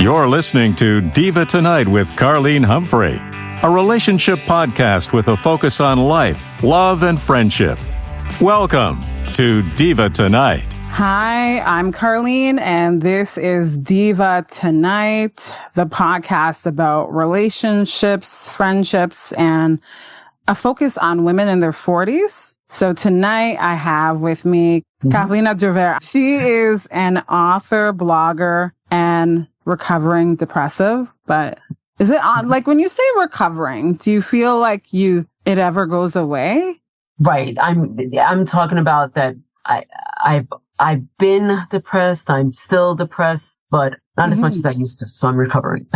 You're listening to Diva Tonight with Carleen Humphrey, a relationship podcast with a focus on life, love, and friendship. Welcome to Diva Tonight. Hi, I'm Carleen, and this is Diva Tonight, the podcast about relationships, friendships, and a focus on women in their 40s. So tonight I have with me Cathelina Duvert. She is an author, blogger, and recovering depressive. But is it like when you say recovering, do you feel like it ever goes away? Right. I'm talking about that. I've been depressed. I'm still depressed, but not as much as I used to. So I'm recovering.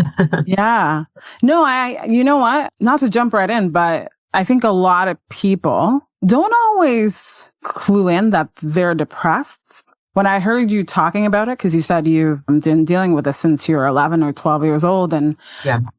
Yeah. No, you know what? Not to jump right in, but I think a lot of people don't always clue in that they're depressed. When I heard you talking about it, because you said you've been dealing with this since you were 11 or 12 years old, and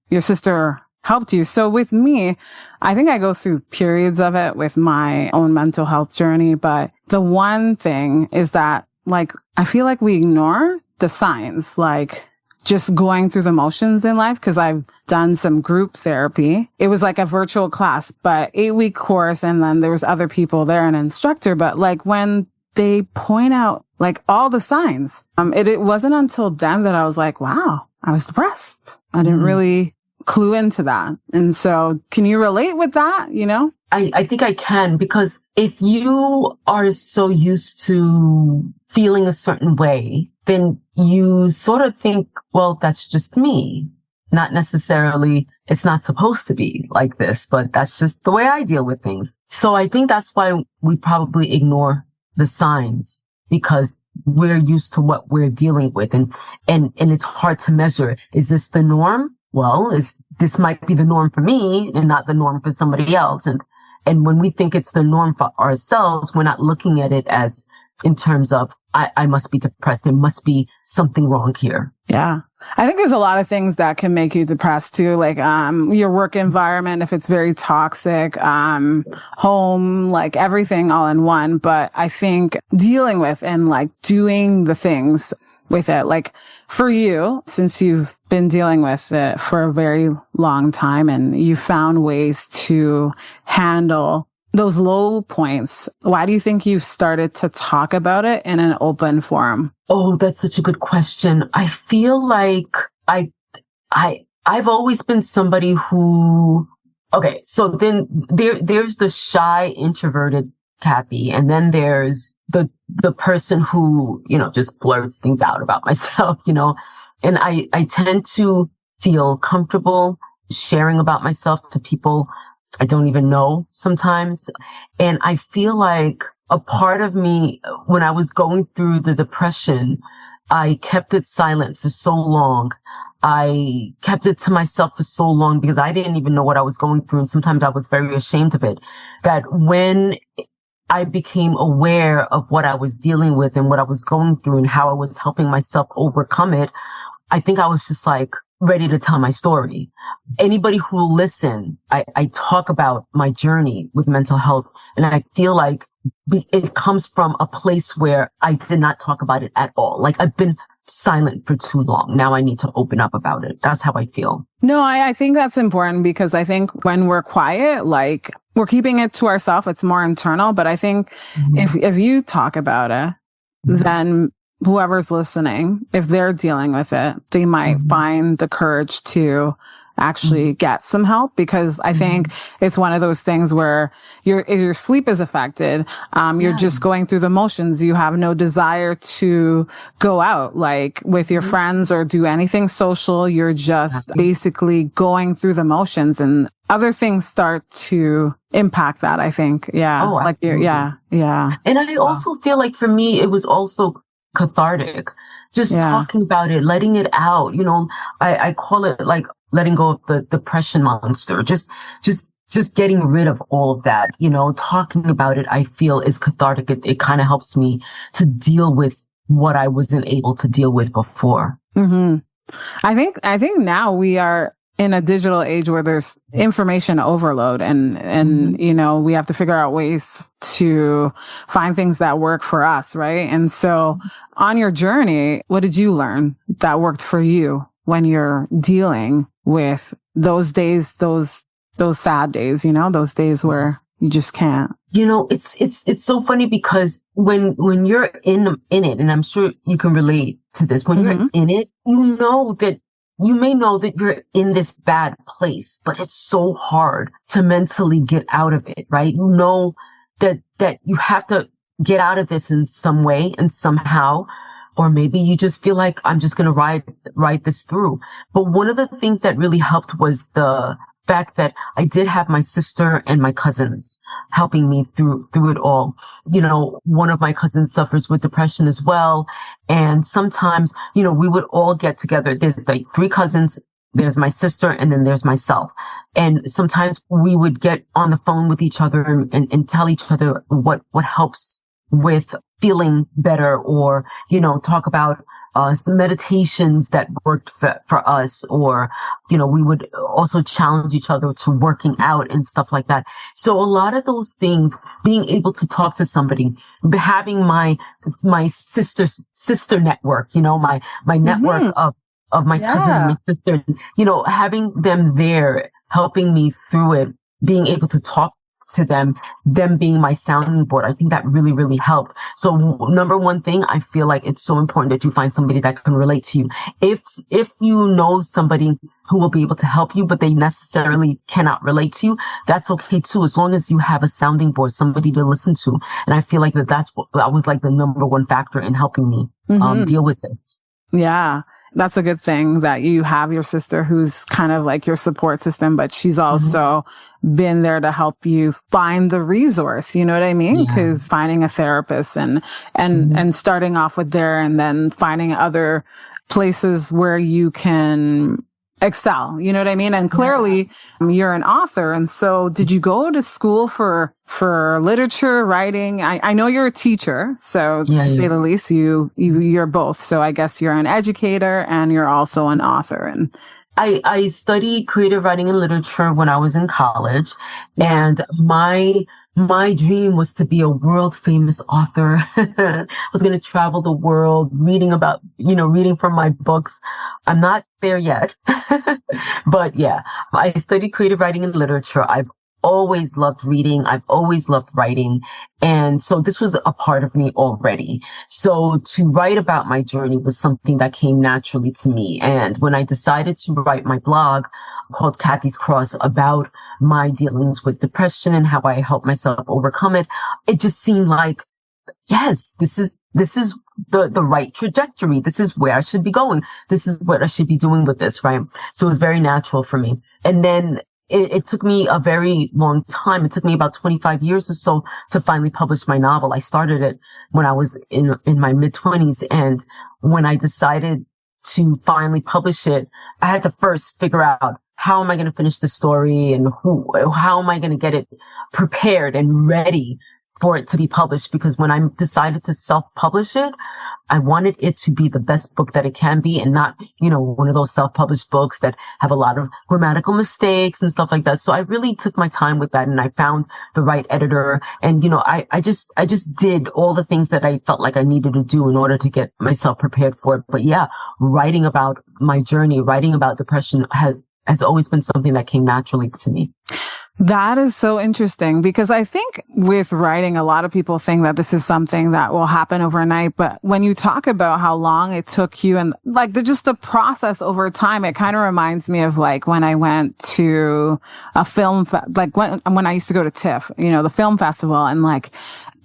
your sister helped you. So with me, I think I go through periods of it with my own mental health journey. But the one thing is that, like, I feel like we ignore the signs, like just going through the motions in life. Cause I've done some group therapy. It was like a virtual class, but 8-week course. And then there was other people there, an instructor. But like when they point out like all the signs, it wasn't until then that I was like, wow, I was depressed. I didn't really clue into that. And so can you relate with that? You know? I think I can, because if you are so used to feeling a certain way, then you sort of think, well, that's just me. Not necessarily, it's not supposed to be like this, but that's just the way I deal with things. So I think that's why we probably ignore the signs, because we're used to what we're dealing with, and it's hard to measure. Is this the norm? Well, this might be the norm for me and not the norm for somebody else. And when we think it's the norm for ourselves, we're not looking at it as in terms of, I must be depressed. There must be something wrong here. Yeah. I think there's a lot of things that can make you depressed too. Like, your work environment, if it's very toxic, home, like everything all in one. But I think dealing with and like doing the things with it, like for you, since you've been dealing with it for a very long time and you found ways to handle those low points, why do you think you've started to talk about it in an open forum? Oh, that's such a good question. I feel like I've always been somebody who, okay, so then there's the shy, introverted Kathy, and then there's the person who, just blurts things out about myself, and I tend to feel comfortable sharing about myself to people I don't even know sometimes. And I feel like a part of me, when I was going through the depression, I kept it silent for so long. I kept it to myself for so long because I didn't even know what I was going through. And sometimes I was very ashamed of it. That when I became aware of what I was dealing with and what I was going through and how I was helping myself overcome it, I think I was just like ready to tell my story. Anybody who will listen, I talk about my journey with mental health, and I feel like it comes from a place where I did not talk about it at all. Like I've been silent for too long. Now I need to open up about it. That's how I feel. No, I think that's important, because I think when we're quiet, like we're keeping it to ourselves, it's more internal. But I think if you talk about it, then whoever's listening, if they're dealing with it, they might find the courage to actually get some help, because I think it's one of those things where if your sleep is affected, you're just going through the motions. You have no desire to go out like with your friends or do anything social. You're just basically going through the motions, and other things start to impact that, I think. Yeah. Oh, like yeah. And I also feel like for me, it was also cathartic. Just talking about it, letting it out. I call it like letting go of the depression monster. Just getting rid of all of that. Talking about it, I feel is cathartic. It kind of helps me to deal with what I wasn't able to deal with before. I think now we are in a digital age where there's information overload and, you know, we have to figure out ways to find things that work for us. Right. And so on your journey, what did you learn that worked for you when you're dealing with those days, those sad days, you know, those days where you just can't? You know, it's so funny because when you're in it, and I'm sure you can relate to this, when you're in it, you may know that you're in this bad place, but it's so hard to mentally get out of it, right? You know that you have to get out of this in some way and somehow, or maybe you just feel like I'm just going to ride this through. But one of the things that really helped was the fact that I did have my sister and my cousins helping me through it all. You know, one of my cousins suffers with depression as well. And sometimes, you know, we would all get together. There's like 3 cousins. There's my sister and then there's myself. And sometimes we would get on the phone with each other and tell each other what helps with feeling better, or, you know, talk about some meditations that worked for us, or, you know, we would also challenge each other to working out and stuff like that. So a lot of those things, being able to talk to somebody, having my sister network, you know, my network of my cousin and my sister, you know, having them there, helping me through it, being able to talk to them being my sounding board. I think that really, really helped. So number one thing, I feel like it's so important that you find somebody that can relate to you. If you know somebody who will be able to help you, but they necessarily cannot relate to you, that's okay too, as long as you have a sounding board, somebody to listen to. And I feel like that was like the number one factor in helping me deal with this. Yeah. That's a good thing that you have your sister who's kind of like your support system, but she's also been there to help you find the resource. You know what I mean? Because finding a therapist and starting off with there and then finding other places where you can excel. You know what I mean? And clearly you're an author. And so did you go to school for literature, writing? I know you're a teacher. So to say the least, you're both. So I guess you're an educator and you're also an author. And I studied creative writing and literature when I was in college, and my dream was to be a world famous author. I was going to travel the world, reading from my books. I'm not there yet, but yeah, I studied creative writing and literature. I've always loved reading. I've always loved writing. And so this was a part of me already. So to write about my journey was something that came naturally to me. And when I decided to write my blog called Kathy's Cross about my dealings with depression and how I helped myself overcome it, it just seemed like, yes, this is the right trajectory. This is where I should be going. This is what I should be doing with this, right? So it was very natural for me. And then it took me a very long time. It took me about 25 years or so to finally publish my novel. I started it when I was in my mid-20s. And when I decided to finally publish it, I had to first figure out, how am I going to finish the story, and how am I going to get it prepared and ready for it to be published? Because when I decided to self-publish it, I wanted it to be the best book that it can be, and not, one of those self-published books that have a lot of grammatical mistakes and stuff like that. So I really took my time with that, and I found the right editor. And, I just did all the things that I felt like I needed to do in order to get myself prepared for it. But yeah, writing about my journey, writing about depression has always been something that came naturally to me. That is so interesting, because I think with writing, a lot of people think that this is something that will happen overnight. But when you talk about how long it took you and like the process over time, it kind of reminds me of like when I went to a film, like when I used to go to TIFF, the film festival, and like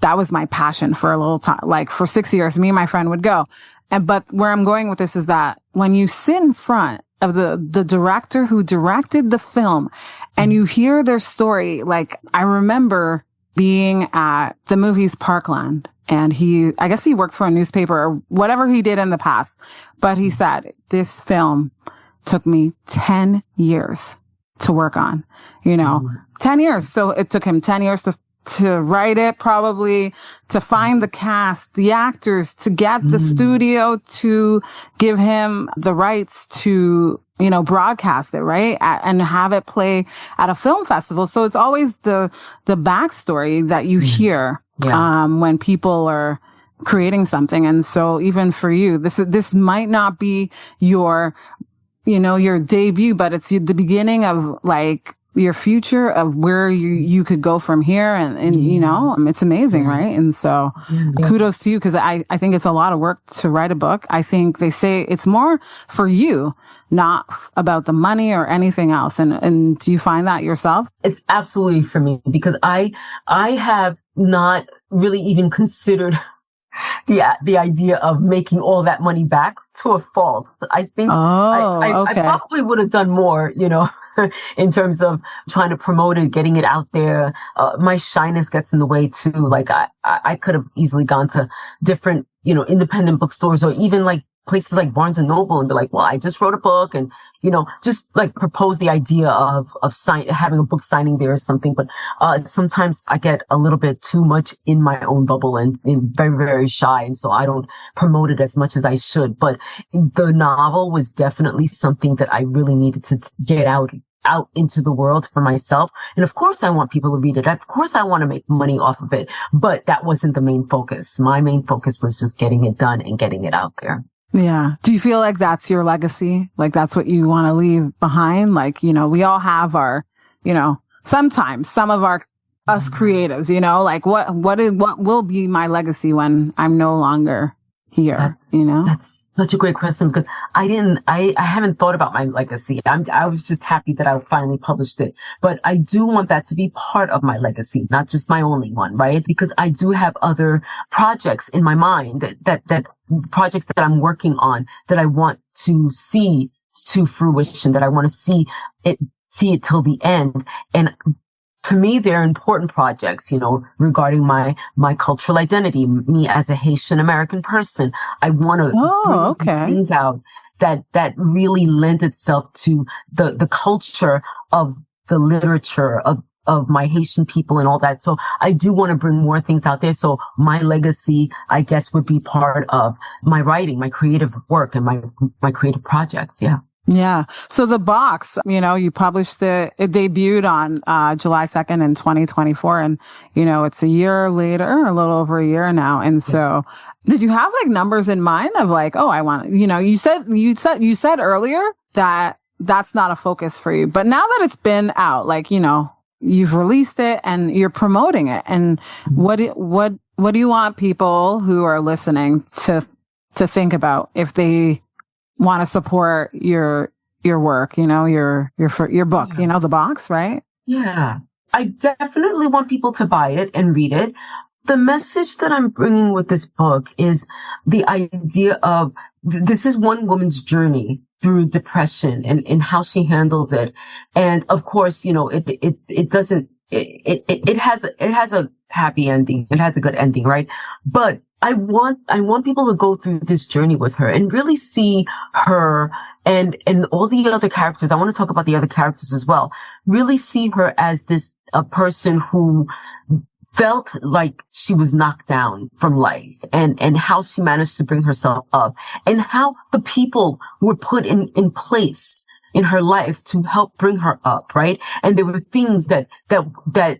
that was my passion for a little time. Like for 6 years, me and my friend would go. But where I'm going with this is that when you sit in front of the director who directed the film and you hear their story, like I remember being at the movies Parkland, and I guess he worked for a newspaper or whatever he did in the past, but he said, this film took me 10 years to work on, 10 years. So it took him 10 years to to write it, probably to find the cast, the actors, to get the studio to give him the rights to, broadcast it, right? And have it play at a film festival. So it's always the backstory that you hear, when people are creating something. And so even for you, this might not be your debut, but it's the beginning of like your future of where you could go from here. And it's amazing. Right. And so kudos to you. Cause I think it's a lot of work to write a book. I think they say it's more for you, not about the money or anything else. And do you find that yourself? It's absolutely for me because I have not really even considered the idea of making all that money back to a fault. I think I probably would have done more, in terms of trying to promote it, getting it out there. My shyness gets in the way too. Like I could have easily gone to different, independent bookstores or even like places like Barnes and Noble and be like, well, I just wrote a book and, just like propose the idea of having a book signing there or something. But, sometimes I get a little bit too much in my own bubble and very, very shy. And so I don't promote it as much as I should. But the novel was definitely something that I really needed to get out into the world for myself. And of course I want people to read it. Of course I want to make money off of it, but that wasn't the main focus. My main focus was just getting it done and getting it out there. Yeah. Do you feel like that's your legacy? Like that's what you want to leave behind? Like, we all have our, sometimes some of us creatives, like what will be my legacy when I'm no longer here, That's such a great question because I haven't thought about my legacy. I was just happy that I finally published it, but I do want that to be part of my legacy, not just my only one, right? Because I do have other projects in my mind that projects that I'm working on that I want to see to fruition, that I want to see it till the end. And to me, they're important projects, regarding my cultural identity, me as a Haitian American person. I want to bring things out that really lend itself to the culture of the literature of my Haitian people and all that. So I do want to bring more things out there. So my legacy, I guess, would be part of my writing, my creative work and my creative projects. Yeah. Yeah. So the box, you published it debuted on July 2nd in 2024. And, it's a year later, a little over a year now. And so did you have like numbers in mind of like, I want, you said earlier that that's not a focus for you. But now that it's been out, like, you've released it and you're promoting it. And what do you want people who are listening to think about if they want to support your work, your book, the box, right? Yeah. I definitely want people to buy it and read it. The message that I'm bringing with this book is the idea of this is one woman's journey through depression and how she handles it. And of course, it has a happy ending. It has a good ending, right? But I want people to go through this journey with her and really see her and all the other characters. I want to talk about the other characters as well. Really see her as a person who felt like she was knocked down from life and how she managed to bring herself up and how the people were put in place in her life to help bring her up, right? And there were things that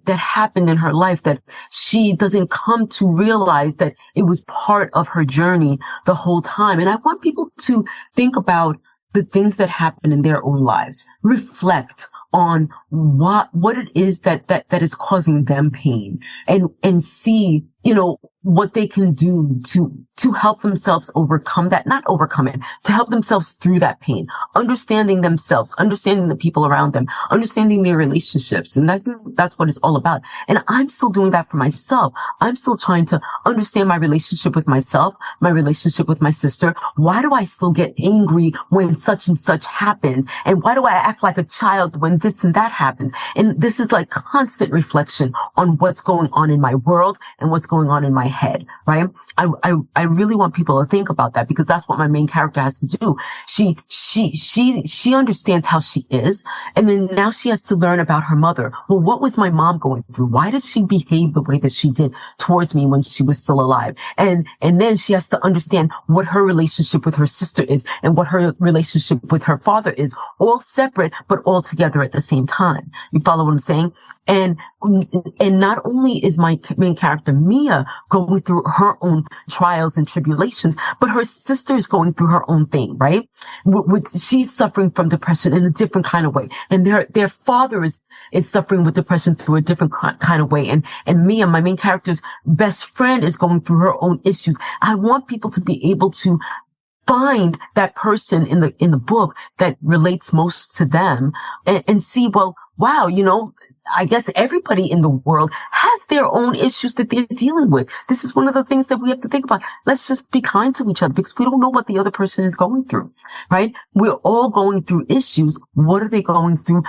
happened in her life that she doesn't come to realize that it was part of her journey the whole time. And I want people to think about the things that happen in their own lives, reflect on what it is that is causing them pain and see, what they can do to help themselves overcome that, not overcome it, to help themselves through that pain, understanding themselves, understanding the people around them, understanding their relationships. And that's what it's all about. And I'm still doing that for myself. I'm still trying to understand my relationship with myself, my relationship with my sister. Why do I still get angry when such and such happened? And why do I act like a child when this and that happens? And this is like constant reflection on what's going on in my world and what's going on in my head, right? I really want people to think about that, because that's what my main character has to do. She understands how she is. And then now she has to learn about her mother. Well, what was my mom going through? Why does she behave the way that she did towards me when she was still alive? And then she has to understand what her relationship with her sister is and what her relationship with her father is, all separate, but all together at the same time. You follow what I'm saying? And not only is my main character, Mia, going through her own trials and tribulations, but her sister is going through her own thing, right? She's suffering from depression in a different kind of way. And their father is suffering with depression through a different kind of way. And Mia, my main character's best friend, is going through her own issues. I want people to be able to find that person in the book that relates most to them and see, well, wow, I guess everybody in the world has their own issues that they're dealing with. This is one of the things that we have to think about. Let's just be kind to each other, because we don't know what the other person is going through, right? We're all going through issues. What are they going through?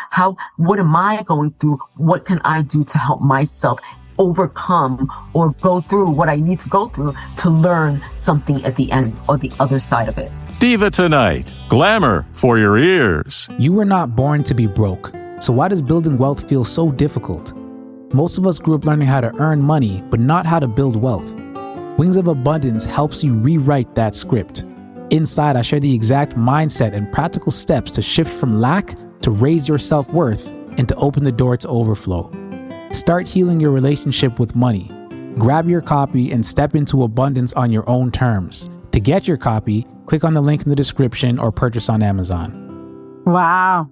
What am I going through? What can I do to help myself overcome or go through what I need to go through to learn something at the end or the other side of it? Diva Tonight, glamour for your ears. You were not born to be broke. So why does building wealth feel so difficult? Most of us grew up learning how to earn money, but not how to build wealth. Wings of Abundance helps you rewrite that script. Inside, I share the exact mindset and practical steps to shift from lack to raise your self-worth and to open the door to overflow. Start healing your relationship with money. Grab your copy and step into abundance on your own terms. To get your copy, click on the link in the description or purchase on Amazon. Wow.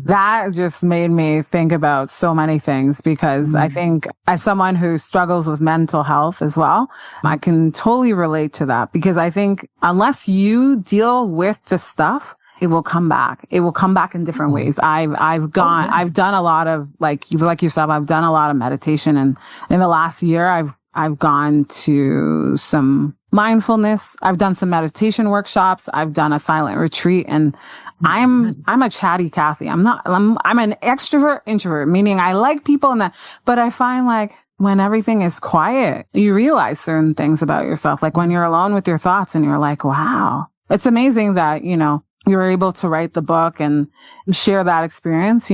That just made me think about so many things, because I think as someone who struggles with mental health as well, I can totally relate to that, because I think unless you deal with the stuff, it will come back. It will come back in different ways. I've done a lot of, like yourself, I've done a lot of meditation, and in the last year, I've gone to some mindfulness. I've done some meditation workshops. I've done a silent retreat, and I'm a chatty Kathy. I'm an extrovert introvert, meaning I like people but I find like when everything is quiet, you realize certain things about yourself. Like when you're alone with your thoughts and you're like, wow, it's amazing that, you're able to write the book and share that experience,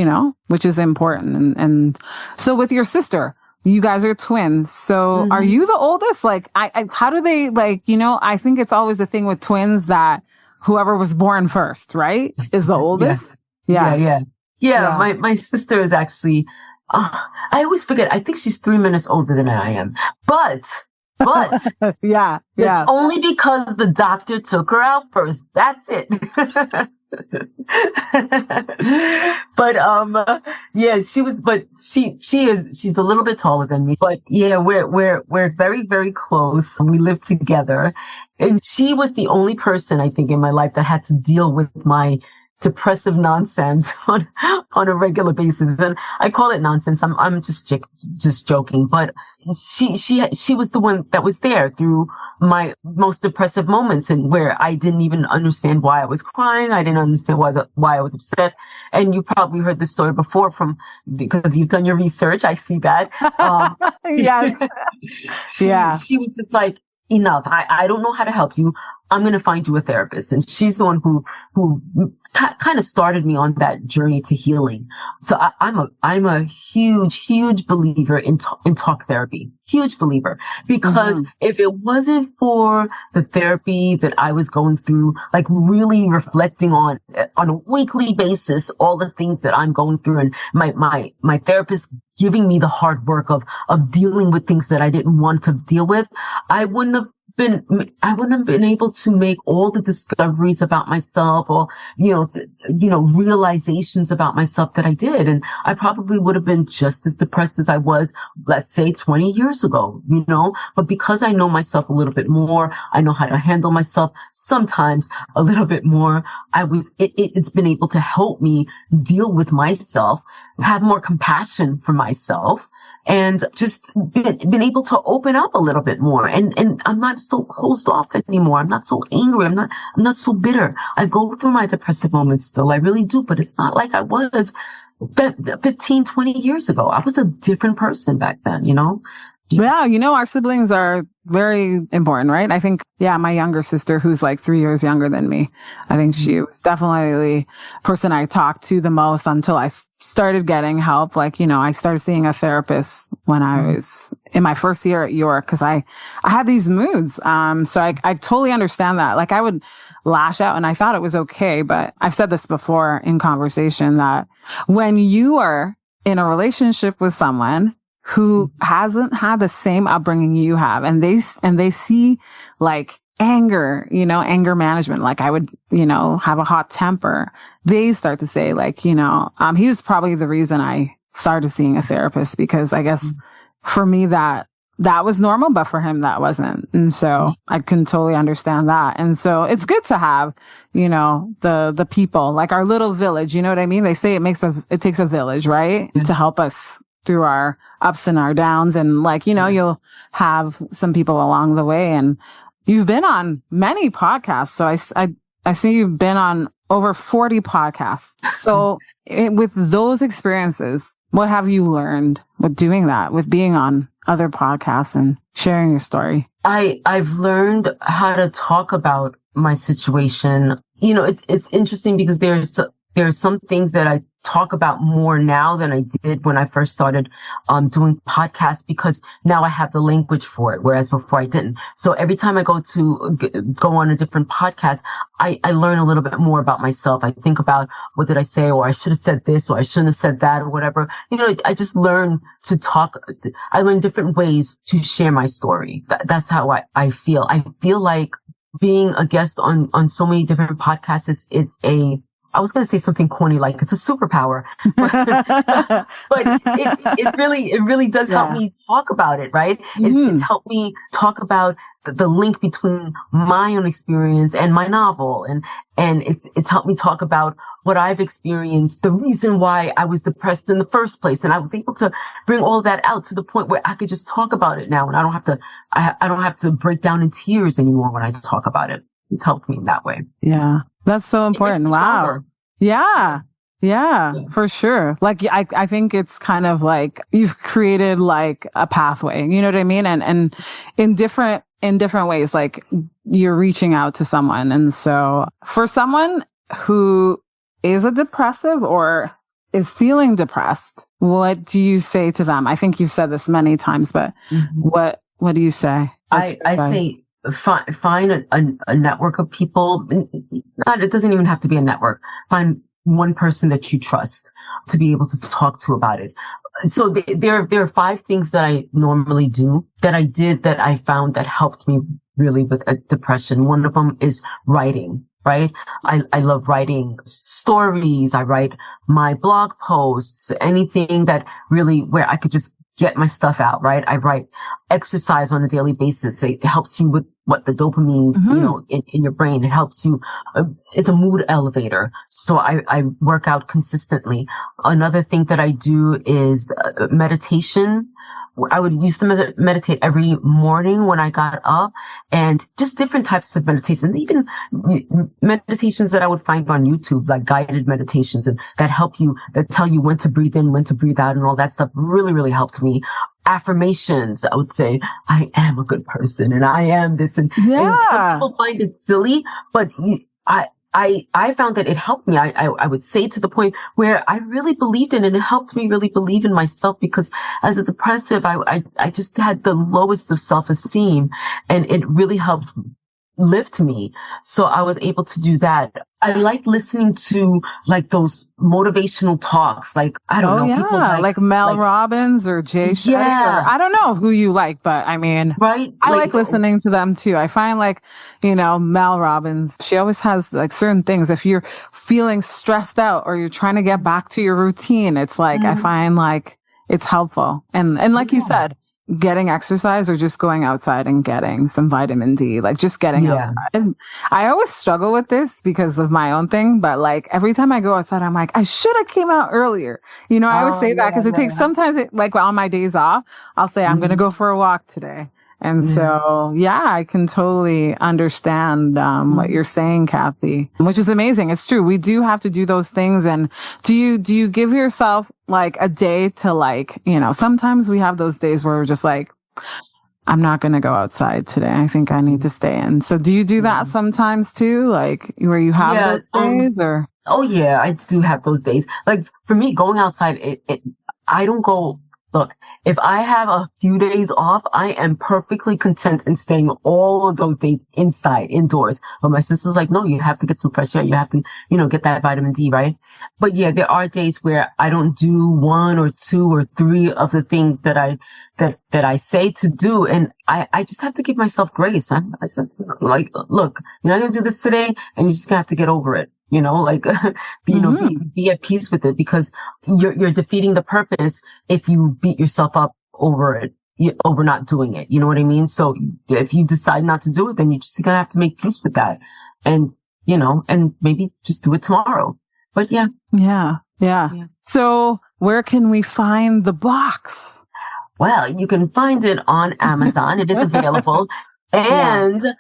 which is important. And so with your sister, you guys are twins. So are you the oldest? Like, how do they, I think it's always the thing with twins that whoever was born first, right, is the oldest. Yeah. My sister is actually, I always forget. I think she's 3 minutes older than I am, but yeah. It's only because the doctor took her out first. That's it. She's a little bit taller than me, but yeah, we're very, very close. We live together, and she was the only person I think in my life that had to deal with my depressive nonsense on a regular basis. And I call it nonsense. I'm just joking, but she was the one that was there through my most depressive moments, and where I didn't even understand why I was crying. I didn't understand why I was upset. And you probably heard the story before because you've done your research. I see that. She was just like, enough. I don't know how to help you. I'm going to find you a therapist. And she's the one who kind of started me on that journey to healing. So I'm a huge believer in talk therapy. Huge believer. Because if it wasn't for the therapy that I was going through, like really reflecting on a weekly basis, all the things that I'm going through, and my therapist giving me the hard work of dealing with things that I didn't want to deal with, I wouldn't have been able to make all the discoveries about myself, or, realizations about myself that I did. And I probably would have been just as depressed as I was, let's say 20 years ago, but because I know myself a little bit more, I know how to handle myself sometimes a little bit more. It's been able to help me deal with myself, have more compassion for myself, and just been able to open up a little bit more. And I'm not so closed off anymore. I'm not so angry. I'm not so bitter. I go through my depressive moments still. I really do, but it's not like I was 15, 20 years ago. I was a different person back then, Yeah, our siblings are very important, right? I think, my younger sister, who's like 3 years younger than me, I think she was definitely the person I talked to the most until I started getting help. Like, I started seeing a therapist when I was in my first year at York because I had these moods. So I totally understand that. Like I would lash out and I thought it was okay, but I've said this before in conversation that when you are in a relationship with someone who hasn't had the same upbringing you have, and they see like anger, anger management, like I would, have a hot temper. They start to say like, he was probably the reason I started seeing a therapist because I guess for me that was normal, but for him that wasn't. And so I can totally understand that. And so it's good to have, the people, like our little village, you know what I mean? They say it takes a village, right? To help us through our ups and our downs. And like, you'll have some people along the way, and you've been on many podcasts. So I see you've been on over 40 podcasts. So with those experiences, what have you learned with doing that, with being on other podcasts and sharing your story? I've learned how to talk about my situation. It's interesting because there's some things that I talk about more now than I did when I first started doing podcasts, because now I have the language for it, whereas before I didn't. So every time I go on a different podcast, I learn a little bit more about myself. I think about what did I say, or I should have said this, or I shouldn't have said that, or whatever. I just learn to talk. I learn different ways to share my story. That's how I feel. I feel like being a guest on so many different podcasts I was going to say something corny, like it's a superpower, but it really does help me talk about it, right? It's helped me talk about the link between my own experience and my novel. And it's helped me talk about what I've experienced, the reason why I was depressed in the first place. And I was able to bring all that out to the point where I could just talk about it now. And I don't have to break down in tears anymore when I talk about it. It's helped me in that way. Yeah. That's so important. Wow. Yeah, for sure. Like, I think it's kind of like you've created like a pathway, you know what I mean? And in different ways, like you're reaching out to someone. And so for someone who is a depressive or is feeling depressed, what do you say to them? I think you've said this many times, but what do you say? I say, find a network of people. It doesn't even have to be a network. Find one person that you trust to be able to talk to about it. So there are 5 things that I normally do that I found that helped me really with depression. One of them is writing, right? I love writing stories. I write my blog posts, anything that really where I could just get my stuff out, right? I write exercise on a daily basis. It helps you with what the dopamine, in your brain. It helps you. It's a mood elevator. So I work out consistently. Another thing that I do is meditation. I would used to meditate every morning when I got up, and just different types of meditation, even meditations that I would find on YouTube, like guided meditations, and that tell you when to breathe in, when to breathe out, and all that stuff really, really helped me. Affirmations, I would say, I am a good person and I am this. And some people find it silly, but I found that it helped me. I would say to the point where I really believed in it, and it helped me really believe in myself, because as a depressive, I just had the lowest of self-esteem, and it really helped lift me. So I was able to do that. I like listening to like those motivational talks. Like, I don't know. People like Mel Robbins or Jay Shetty. Yeah. I don't know who you like, but I mean, right? I like listening to them too. I find like, Mel Robbins, she always has like certain things. If you're feeling stressed out or you're trying to get back to your routine, it's like, I find like it's helpful. And like you said, getting exercise or just going outside and getting some vitamin D, like just getting outside. And I always struggle with this because of my own thing, but like every time I go outside, I'm like, I should have came out earlier. I always say that because it takes sometimes like on my days off, I'll say I'm going to go for a walk today. And so, I can totally understand what you're saying, Kathy, which is amazing. It's true. We do have to do those things. And do you give yourself like a day to like, sometimes we have those days where we're just like, I'm not going to go outside today. I think I need to stay in. So do you do that sometimes too? Like where you have those days or? Oh yeah, I do have those days. Like for me, going outside, I don't go, look, if I have a few days off, I am perfectly content in staying all of those days inside, indoors. But my sister's like, no, you have to get some fresh air. You have to, get that vitamin D, right? But yeah, there are days where I don't do 1 or 2 or 3 of the things that I say to do. And I just have to give myself grace. I just have to, like, look, you're not going to do this today and you're just going to have to get over it. Be at peace with it, because you're defeating the purpose if you beat yourself up over it, over not doing it. You know what I mean? So if you decide not to do it, then you're just going to have to make peace with that. And, and maybe just do it tomorrow. But yeah. Yeah. So where can we find the box? Well, you can find it on Amazon. It is available. And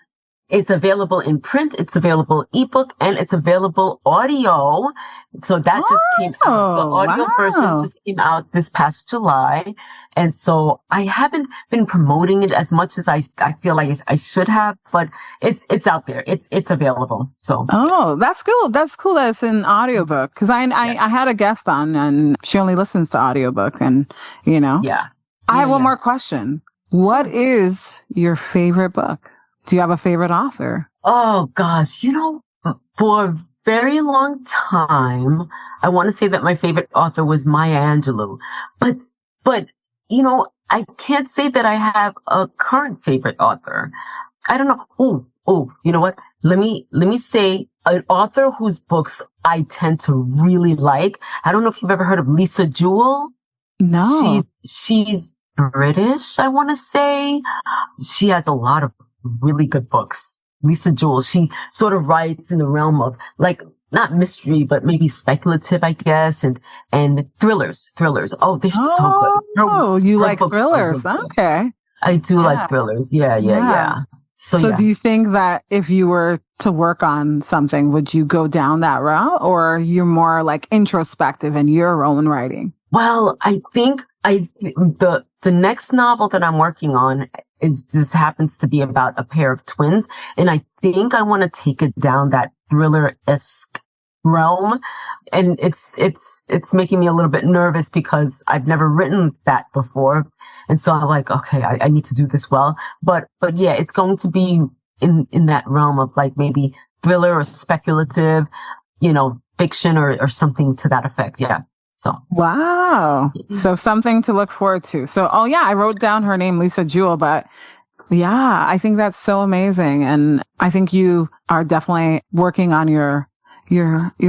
it's available in print, it's available ebook, and it's available audio. So that just came out. The audio version just came out this past July. And so I haven't been promoting it as much as I feel like I should have, but it's out there. It's available. So. Oh, that's cool. That's cool that it's an audiobook. Cause I had a guest on and she only listens to audiobook and, Yeah. I have one more question. What is your favorite book? Do you have a favorite author? Oh gosh, for a very long time, I want to say that my favorite author was Maya Angelou, but I can't say that I have a current favorite author. I don't know. Oh, you know what? Let me say an author whose books I tend to really like. I don't know if you've ever heard of Lisa Jewell. No. She's British, I want to say. She has a lot of really good books. Lisa Jewell, she sort of writes in the realm of like, not mystery, but maybe speculative, I guess, and thrillers. Oh, they're so good. Oh, you like thrillers? Okay. I do like thrillers. Yeah. So do you think that if you were to work on something, would you go down that route, or you're more like introspective in your own writing? Well, I think the next novel that I'm working on just happens to be about a pair of twins. And I think I want to take it down that thriller-esque realm. And it's making me a little bit nervous because I've never written that before. And so I'm like, okay, I need to do this well. But yeah, it's going to be in that realm of like maybe thriller or speculative, fiction or something to that effect. Yeah. So. Wow. So something to look forward to. So, I wrote down her name, Lisa Jewell, but yeah, I think that's so amazing. And I think you are definitely working on your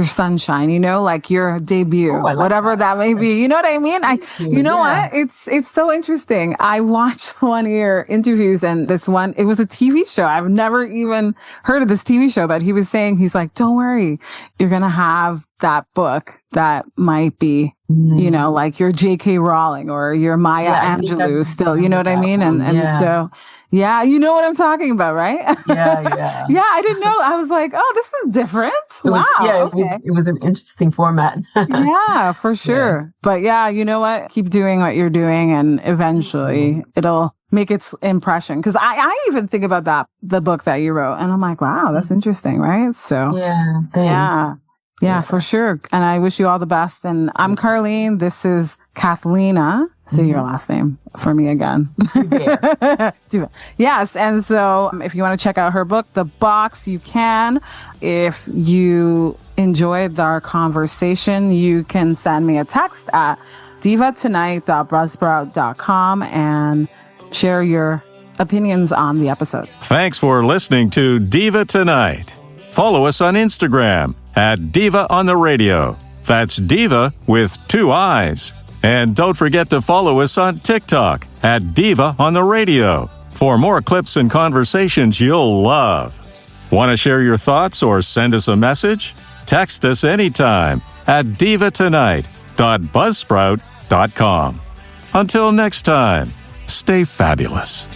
sunshine, like your debut, whatever that may be. You know what I mean? What? It's so interesting. I watched one of your interviews and it was a TV show. I've never even heard of this TV show, but he was saying, he's like, don't worry, you're going to have that book that might be, like your J.K. Rowling or your Maya Angelou still, you know what I mean? So, yeah, you know what I'm talking about, right? Yeah. Yeah, I didn't know. I was like, oh, this is different. Wow. It was an interesting format. Yeah, for sure. Yeah. But yeah, you know what? Keep doing what you're doing and eventually it'll make its impression. Cause I even think about the book that you wrote and I'm like, wow, that's interesting, right? So yeah, thanks. Yeah, for sure. And I wish you all the best. And I'm Carlene. This is Cathelina. Say your last name for me again. Duvert. Yes. And so if you want to check out her book, The Box, you can. If you enjoyed our conversation, you can send me a text at divatonight.buzzsprout.com and share your opinions on the episode. Thanks for listening to Diva Tonight. Follow us on Instagram at Diva on the Radio. That's Diva with 2 I's. And don't forget to follow us on TikTok at Diva on the Radio for more clips and conversations you'll love. Want to share your thoughts or send us a message? Text us anytime at divatonight.buzzsprout.com. Until next time, stay fabulous.